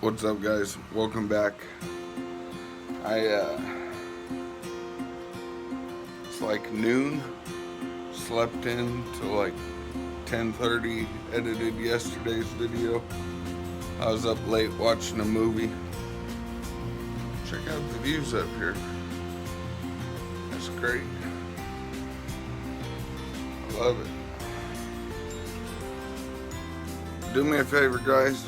What's up, guys? Welcome back. It's like noon, slept in till like 10:30, edited yesterday's video. I was up late watching a movie. Check out the views up here. That's great. I love it. Do me a favor, guys.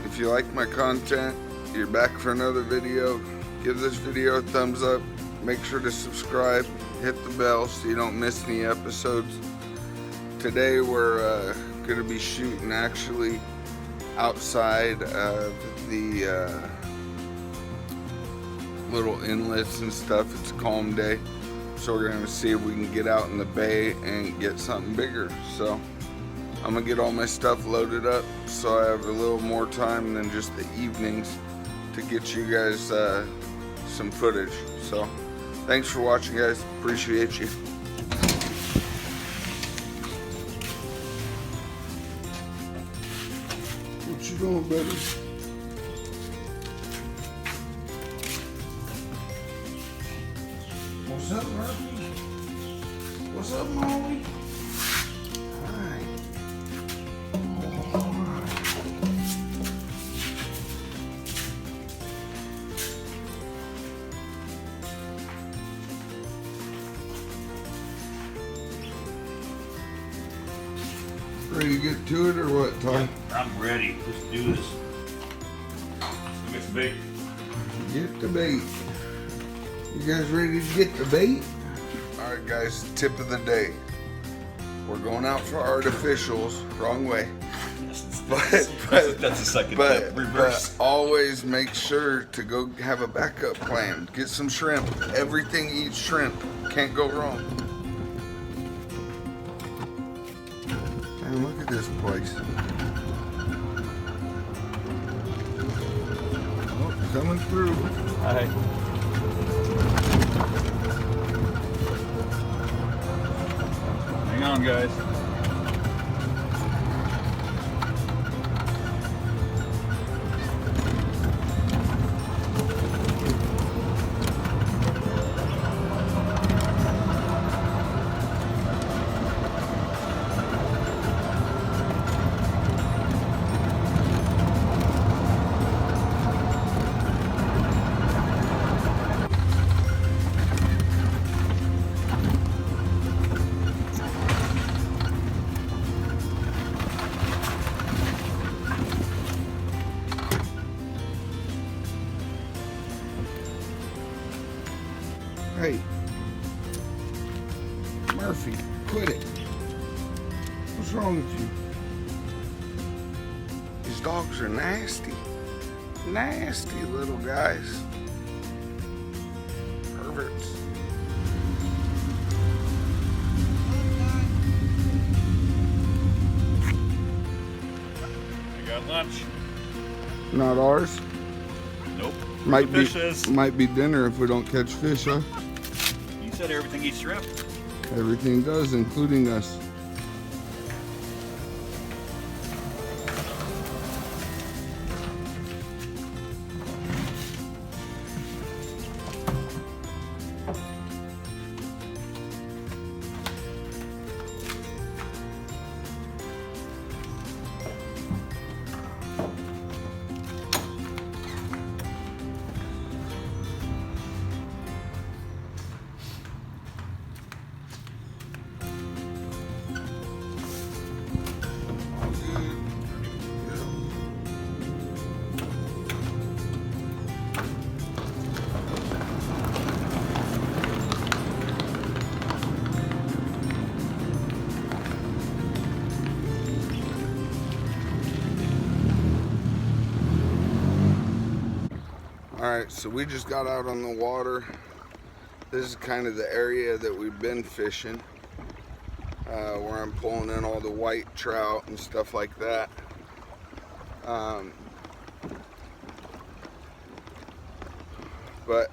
If you like my content, you're back for another video, give this video a thumbs up. Make sure to subscribe, hit the bell so you don't miss any episodes. Today we're going to be shooting actually outside of the little inlets and stuff. It's a calm day, so we're going to see if we can get out in the bay and get something bigger. So I'm gonna get all my stuff loaded up so I have a little more time than just the evenings to get you guys some footage. So thanks for watching, guys. Appreciate you. What you doing, buddy? What's up, Murphy? What's up, Molly? Ready to get to it or what, Ty? I'm ready. Let's do this. Let's get some bait. Get the bait. You guys ready to get the bait? Alright, guys, tip of the day. We're going out for artificials. Wrong way. But that's the second tip. Reverse. But always make sure to go have a backup plan. Get some shrimp. Everything eats shrimp. Can't go wrong. Man, look at this place. Oh, coming through. Hi. Hang on, guys. Hey, Murphy, quit it. What's wrong with you? These dogs are nasty. Nasty little guys. Perverts. I got lunch. Not ours. Nope. Might be Fishes. might be dinner if we don't catch fish, huh? You said everything eats shrimp. Everything does, including us. Alright, so we just got out on the water. This is kind of the area that we've been fishing, where I'm pulling in all the white trout and stuff like that. But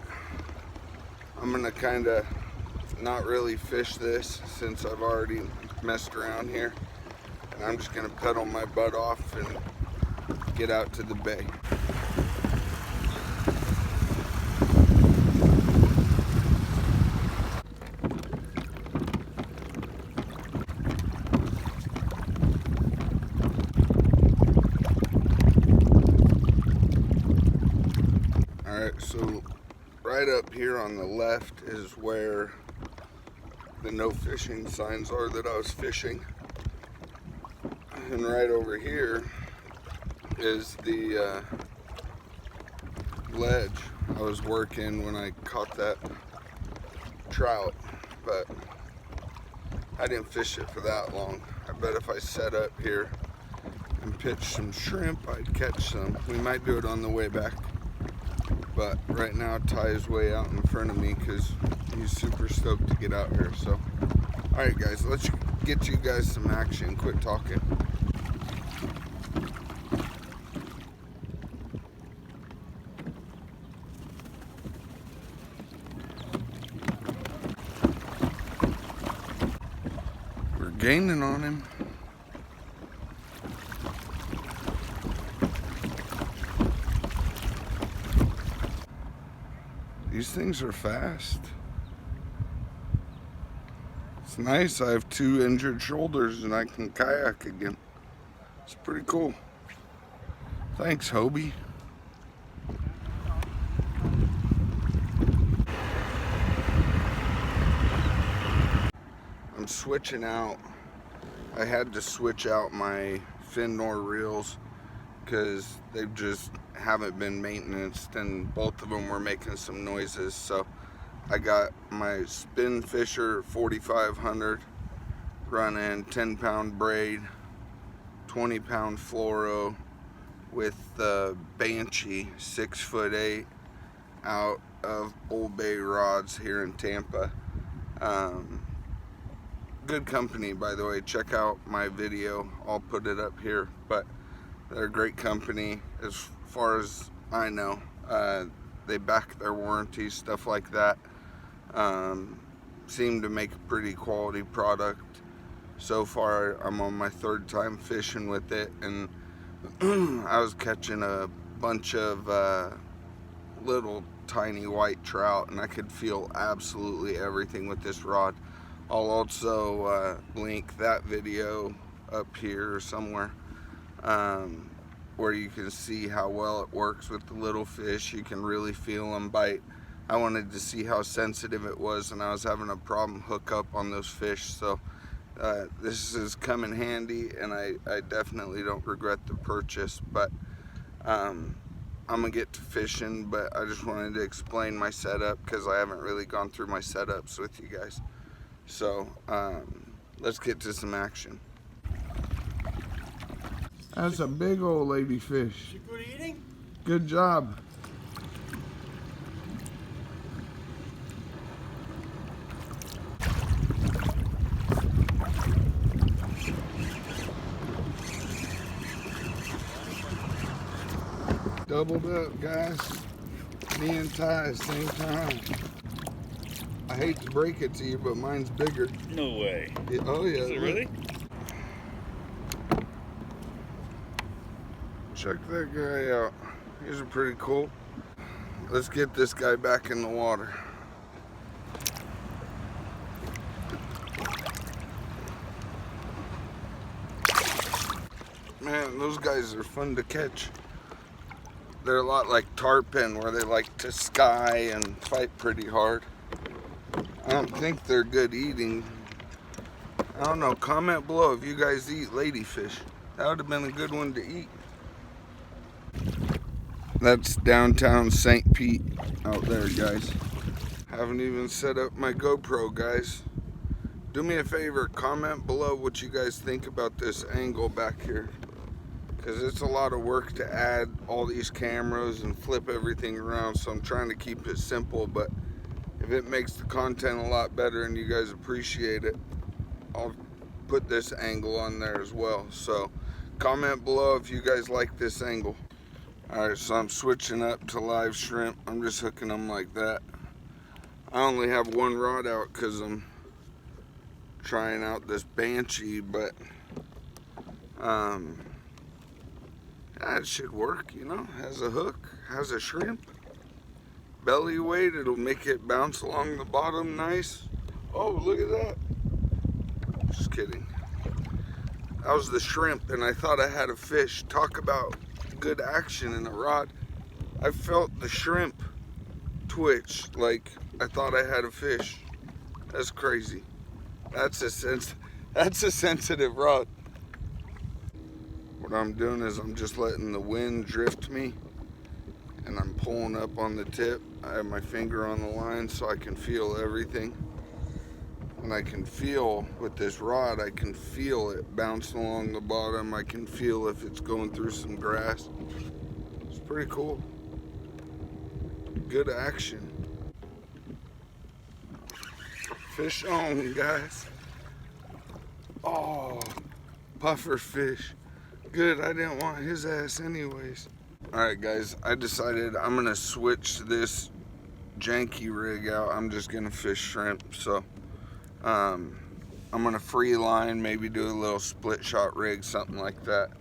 I'm gonna kind of not really fish this since I've already messed around here. And I'm just gonna pedal my butt off and get out to the bay. Alright, so right up here on the left is where the no fishing signs are that I was fishing. And right over here is the ledge I was working when I caught that trout, but I didn't fish it for that long. I bet if I set up here and pitched some shrimp, I'd catch some. We might do it on the way back, but right now Ty is way out in front of me because he's super stoked to get out here. So, alright guys, let's get you guys some action. Quit talking. We're gaining on him. These things are fast. It's nice. I have 2 injured shoulders and I can kayak again. It's pretty cool. Thanks, Hobie. I'm switching out. I had to switch out my fin nor reels because they just haven't been maintained, and both of them were making some noises. So I got my Spin Fisher 4500 running 10-pound braid, 20-pound fluoro with the Banshee 6'8" out of Bull Bay rods here in Tampa. Good company, by the way. Check out my video. I'll put it up here, but they're a great company as far as I know. They back their warranties, stuff like that. Seem to make a pretty quality product. So far, I'm on my 3rd time fishing with it, and I was catching a bunch of little tiny white trout, and I could feel absolutely everything with this rod. I'll also link that video up here somewhere where you can see how well it works with the little fish. You can really feel them bite. I wanted to see how sensitive it was, and I was having a problem hook up on those fish. So this has come in handy, and I definitely don't regret the purchase. But I'm gonna get to fishing, but I just wanted to explain my setup because I haven't really gone through my setups with you guys. So let's get to some action. That's a big old ladyfish. Is she good eating? Good job. Doubled up, guys. Me and Ty at the same time. I hate to break it to you, but mine's bigger. No way. Oh yeah. Is it really? Check that guy out. These are pretty cool. Let's get this guy back in the water. Man, those guys are fun to catch. They're a lot like tarpon, where they like to sky and fight pretty hard. I don't think they're good eating. I don't know. Comment below if you guys eat ladyfish. That would have been a good one to eat. That's downtown St. Pete out there, guys. Haven't even set up my GoPro, guys. Do me a favor, comment below what you guys think about this angle back here, because it's a lot of work to add all these cameras and flip everything around. So I'm trying to keep it simple, but if it makes the content a lot better and you guys appreciate it, I'll put this angle on there as well. So comment below if you guys like this angle. Alright, so I'm switching up to live shrimp. I'm just hooking them like that. I only have one rod out because I'm trying out this Banshee, but That should work, you know. Has a hook, has a shrimp. Belly weight, it'll make it bounce along the bottom nice. Oh, look at that. Just kidding. That was the shrimp, and I thought I had a fish. Talk about good action in a rod. I felt the shrimp twitch like I thought I had a fish. That's crazy. That's a sensitive rod. What I'm doing is I'm just letting the wind drift me, and I'm pulling up on the tip. I have my finger on the line so I can feel everything. And I can feel with this rod, I can feel it bouncing along the bottom. I can feel if it's going through some grass. It's pretty cool. Good action. Fish on, guys. Oh, puffer fish. Good, I didn't want his ass anyways. Alright guys, I decided I'm gonna switch this janky rig out. I'm just gonna fish shrimp, so I'm gonna free line, maybe do a little split shot rig, something like that,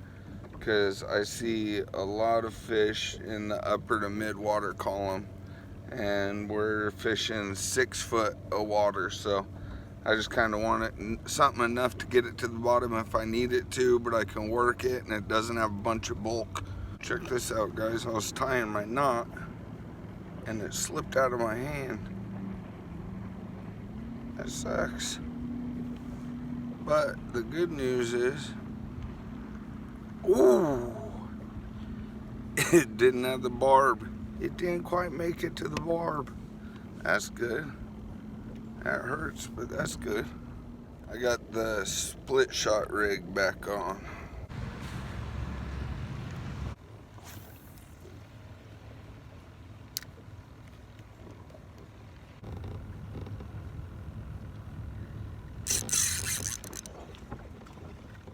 because I see a lot of fish in the upper to mid water column, and we're fishing 6 foot of water, so I just kind of want it something enough to get it to the bottom if I need it to, but I can work it and it doesn't have a bunch of bulk. Check this out, guys. I was tying my knot and it slipped out of my hand. That sucks. But the good news is, ooh, it didn't have the barb. It didn't quite make it to the barb. That's good. That hurts, but that's good. I got the split shot rig back on.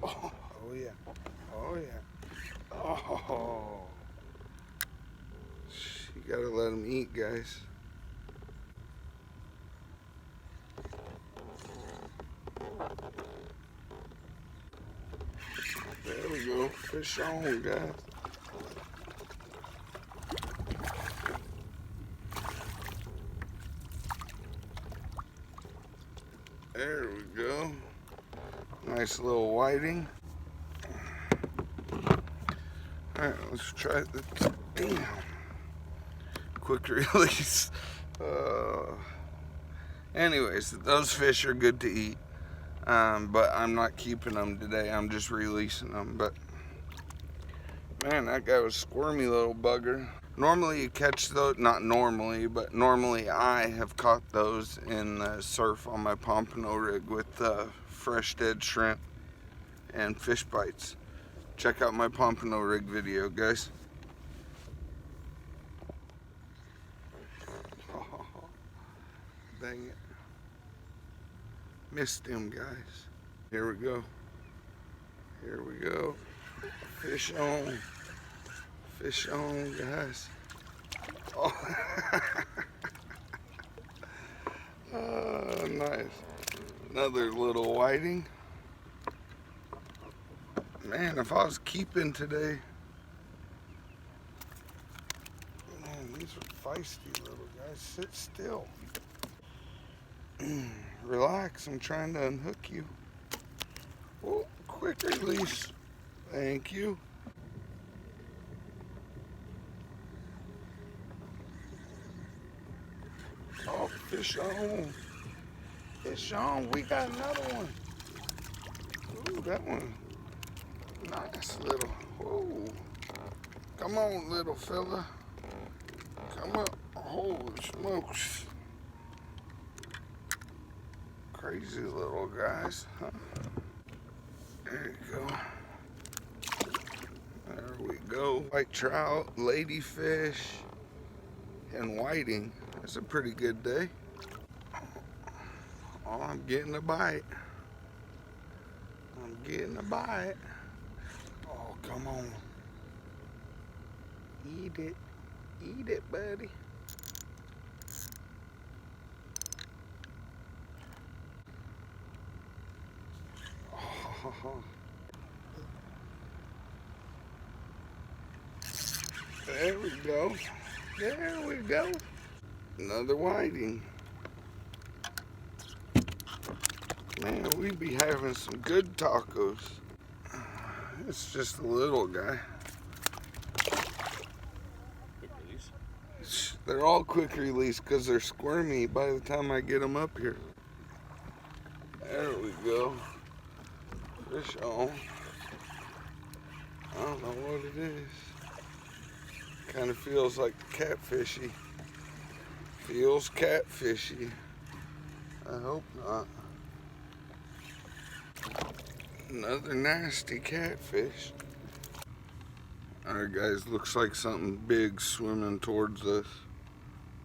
Oh yeah. Oh yeah. Oh. You gotta let them eat, guys. There we go. Fish on, guys. There we go. Nice little whiting. Alright, let's try the damn quick release. Anyways, those fish are good to eat. But I'm not keeping them today. I'm just releasing them. But man, that guy was a squirmy little bugger. Normally you catch those, not normally, but normally I have caught those in the surf on my pompano rig with fresh dead shrimp and fish bites. Check out my pompano rig video, guys. Oh, dang it. Missed him, guys. Here we go. Here we go. Fish on. Fish on, guys. Oh, oh nice. Another little whiting. Man, if I was keeping today, man, these are feisty little guys. Sit still. Relax, I'm trying to unhook you. Oh, quick release. Thank you. Oh, fish on. Fish on. We got another one. Ooh, that one. Nice little. Whoa. Come on, little fella. Come up. Holy smokes. Crazy little guys, huh? There you go. There we go. White trout, ladyfish, and whiting. That's a pretty good day. Oh, I'm getting a bite. I'm getting a bite. Oh, come on. Eat it. Eat it, buddy. Oh. There we go. There we go. Another whiting. Man, we be having some good tacos. It's just a little guy. Quick release. They're all quick release because they're squirmy by the time I get them up here. There we go. Fish on. I don't know what it is. Kind of feels like catfishy. Feels catfishy. I hope not. Another nasty catfish. Alright guys, looks like something big swimming towards us.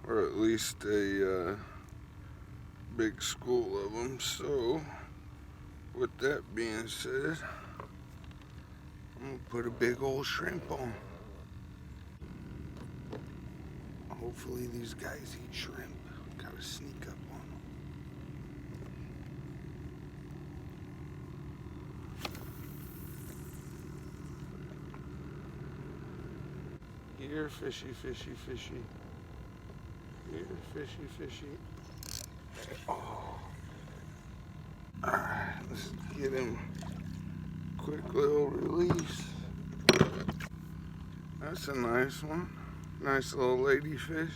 Or at least a big school of them. So, with that being said, I'm going to put a big old shrimp on. Hopefully these guys eat shrimp. Gotta sneak up on them. Here, fishy, fishy, fishy. Here, fishy, fishy. Oh. Alright, let's get him. Quick little release. That's a nice one. Nice little ladyfish.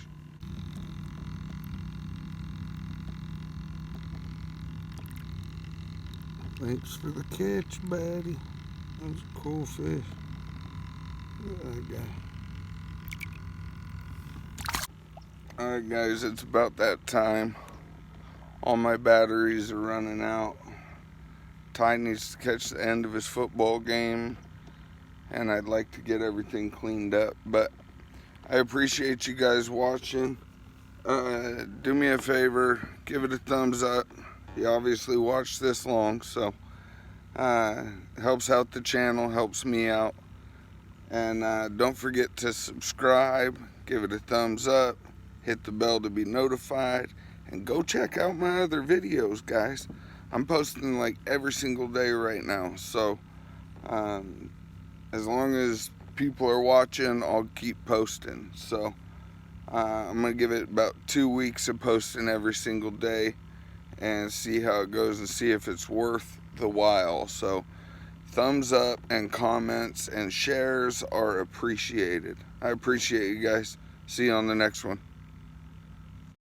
Thanks for the catch, buddy. That's a cool fish. Look at that guy. Alright guys, it's about that time. All my batteries are running out. Ty needs to catch the end of his football game, and I'd like to get everything cleaned up, but I appreciate you guys watching. Do me a favor, give it a thumbs up. You obviously watched this long, so helps out the channel, helps me out. And don't forget to subscribe, give it a thumbs up, hit the bell to be notified, and go check out my other videos, guys. I'm posting like every single day right now, so as long as people are watching, I'll keep posting. So I'm gonna give it about 2 weeks of posting every single day and see how it goes and see if it's worth the while. So thumbs up and comments and shares are appreciated. I appreciate you guys. See you on the next one.